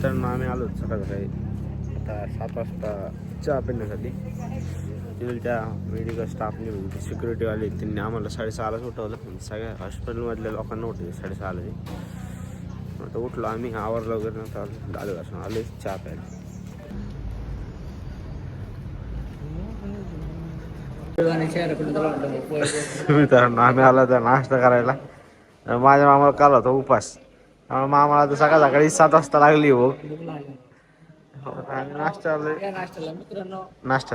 तर आम्ही आलो सकाळी आता 7 वाजता चहा पिण्यासाठी. तिथून त्या मेडिकल स्टाफने म्हणजे सिक्युरिटीवाले त्यांनी आम्हाला 6:30लाच उठवलं. सगळ्या हॉस्पिटलमधल्या लोकांना उठले 6:30ला. आता उठलो आम्ही, आवरलं वगैरे नंतर दाल घासून आले चहा प्यायला. मित्रांनो आम्ही आलो तर नाश्ता करायला. माझ्या मामाला काल होता उपास. मामाला तर सकाळ सकाळी 7 वाजता लागली हो. नाश्ता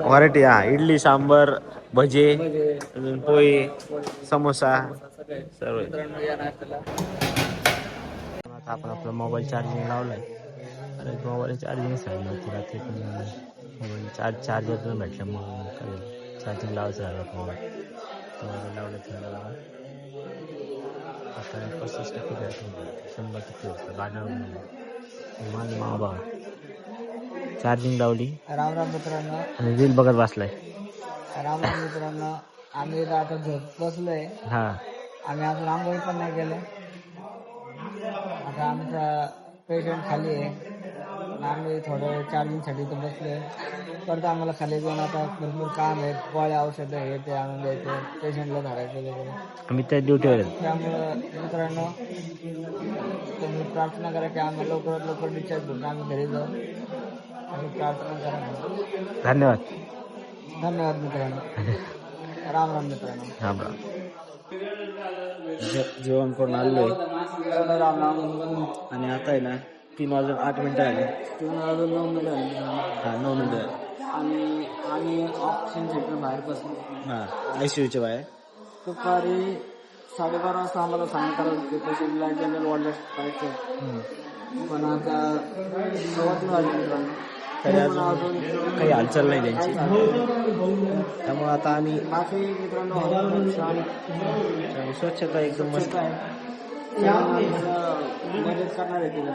व्हरायटी हा, इडली सांबर भजे पोहे समोसा सर्व. आता आपण आपला मोबाईल चार्जिंग लावलाय आणि मोबाईल चार्जिंग सांगितलं होती रात्री, पण मोबाईल चार्जर पण भेटलं मग चार्जिंग लावायचं झालं. मोबाईल लावलं थंड लावा आता 35% बॅटरी 100% गाण्यावर माझं मामा बघा चार्जिंग लावली. राम राम मित्रांनो आणि रील बघत बसलाय. राम राम मित्रांनो, आम्ही आता झोप बसलोय. हा आम्ही अजून आंघोळ पण नाही केलं. आता आमचा पेशंट खाली आहे. आम्ही थोडं चार्जिंगसाठी तर बसलोय. परत आम्हाला खाली जाऊन आता भरपूर काम आहे. गोळ्या औषधं हे ते आणून द्यायचं, पेशंटला धरायचं वगैरे. आम्ही त्या ड्युटीवर आहे. त्यामुळं मित्रांनो तुम्ही प्रार्थना करा की आम्हाला लवकरात लवकर डिस्चार्ज भेटून आम्ही घरी जाऊ. आणि प्रार्थना करा. धन्यवाद. धन्यवाद मित्रांनो. राम राम मित्रांनो. राम राम. जेवण करून आलोय राम राम. आणि आता आहे ना 3:08 आले. 9 मिनिटं. हा 9 मिनिटं. आणि आम्ही ऑक्सिजन सेंटर बाहेर बसलो. हा ICUच्या बाहेर. दुपारी 12:30 वाजता आम्हाला सांगण्यात आलं की पेशंटला जनरल वॉर्डला करायचं. पण आता 3:15 वाजले मित्रांनो. तरी अजून काही हालचाल नाही त्यांची. त्यामुळे आता आम्ही बाकी मित्रांनो स्वच्छता एकदम मस्त आहे. मदत करणार आहे तिला.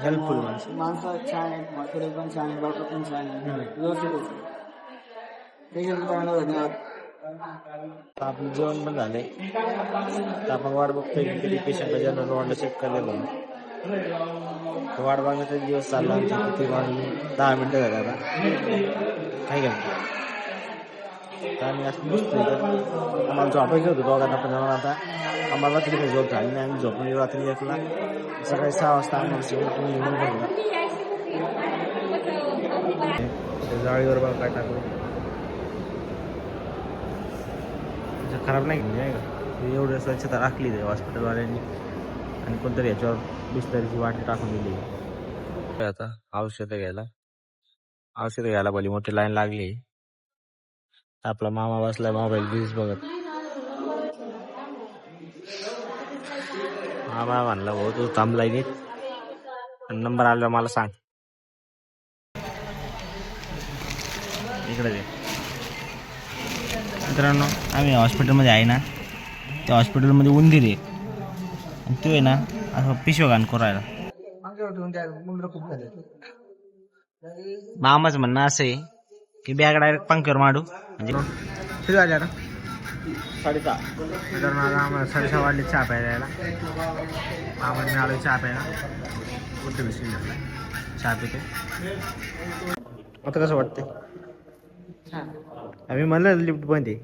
हेल्पफुल माणसं छान आहेत, म्हातारे पण छान आहेत, डॉक्टर पण छान आहे. व्यवस्थित आहे. ठीक आहे मित्रांनो, धन्यवाद. आपलं जेवण पण झालंय. तर आपण वाट बघतोय की कधी पेशंटला जनरल वॉर्डला शिफ्ट करले म्हणून. वाट बघण्याचा दिवस चालला आमचा. किती वाजून 10 मिनिटं झाले आता. काय घ्या तर आम्ही असं बसतोय. तर आम्हाला झोपायचं होतं दोघांना, पण आता आम्हाला रात्री काही झोप झाली नाही. आम्ही झोपून रात्री 1ला. सकाळी 6 वाजता आम्हाला तुम्ही येऊन बघा. जाळीवर बघा काय टाकलं. खराब नाही का एवढं स्वच्छता राखली आहे हॉस्पिटलवाल्यांनी. आणि कोणतरी याच्यावर बिस्तरीची वाटी टाकून दिली. आता औषधं घ्यायला बोली मोठी लाईन लागली. आपला मामा बसलाय मोबाईल रील्स बघत. मामा म्हणला भाऊ तू थांबलाय नीट, नंबर आला मला सांग. इकडे मित्रांनो आम्ही हॉस्पिटलमध्ये आहे ना, त्या हॉस्पिटलमध्ये उंदीर आहे. आणि तो आहे ना असं पिशव्या घाण करायला. मामाच म्हणणं असं आहे की बॅग डायरेक्ट पंख्यावर मांडू. म्हणजे किती वाजले आता? 6:30. मित्रांनो आता आम्हाला 6:30 वाजले चहा प्यायला यायला. मामाने आलो चहा प्यायला. कुठे बिस्किट झाला चहा पिते. आता कसं वाटतंय? आम्ही म्हणलं लिफ्ट बंद आहे.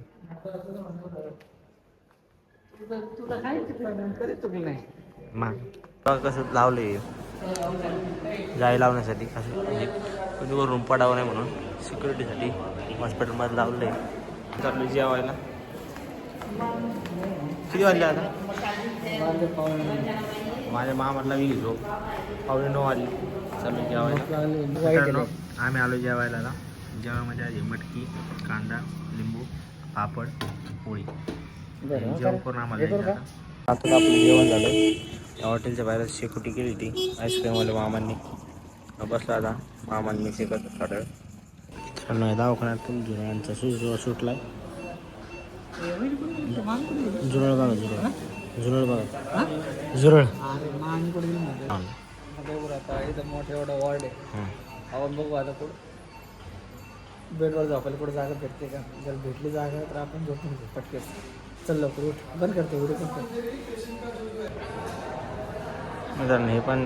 तुला काय तरी चुकलं नाही. मग कसं लावले जाळी लावण्यासाठी, असं म्हणजे कोणी रूम पडावं नाही म्हणून सिक्युरिटीसाठी हॉस्पिटलमध्ये लावलं आहे. चाललं जेवायला. किती वाजले आता? माझ्या मामाला मी झोप 9:15 वाजले. चालू जेवायला. आम्ही आलो जेवायला ना. जेवणामध्ये आली मटकी, कांदा, लिंबू, पापड, पोळी. जेवण करून आम्हाला आता आपलं जेवण झालं. या हॉटेलच्या बाहेर शेकोटी केली ती आईस्क्रीमवाल्या मामांनी. बसला आता मामांनी शेकत थोडं. दवाखान्यातून झुरळांचा सुटलाय. झुरळ बघा झुरळ. आता इथं मोठं एवढं वॉर्ड आहे. आपण बघू आता पुढं बेडवर झोपायला पुढे जागा भेटते का. जर भेटली जागा तर आपण झोपून घेऊ पटकेस. चल लवकर उठ. बंद करतो व्हिडिओ. मित्रांनो हे पण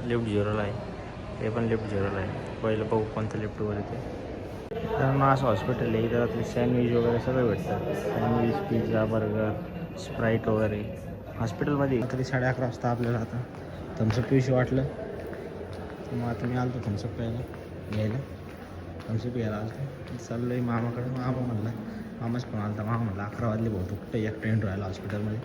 लिफ्ट झिरोला आहे, ते पण लिफ्ट झिरोला आहे. पहिलं बघू कोणतं लिफ्टवर येते. तर असं हॉस्पिटल आहे, इथं आपले सँडविच वगैरे सगळं भेटतं. सँडविच, पिझ्झा, बर्गर, स्प्राईट वगैरे हॉस्पिटलमध्ये. तरी 11:30 वाजता आपल्याला आता थम्सअप पिऊशी वाटलं, तर मग आता मी आलो थम्सअप घ्यायला. थम्सअप घ्यायला आलो, चाललो आहे मामाकडे. मामा म्हणला, मामाच फोन आला. मामा म्हणला 11 वाजले भाऊ, तू कुठं एकटं राहिला हॉस्पिटलमध्ये.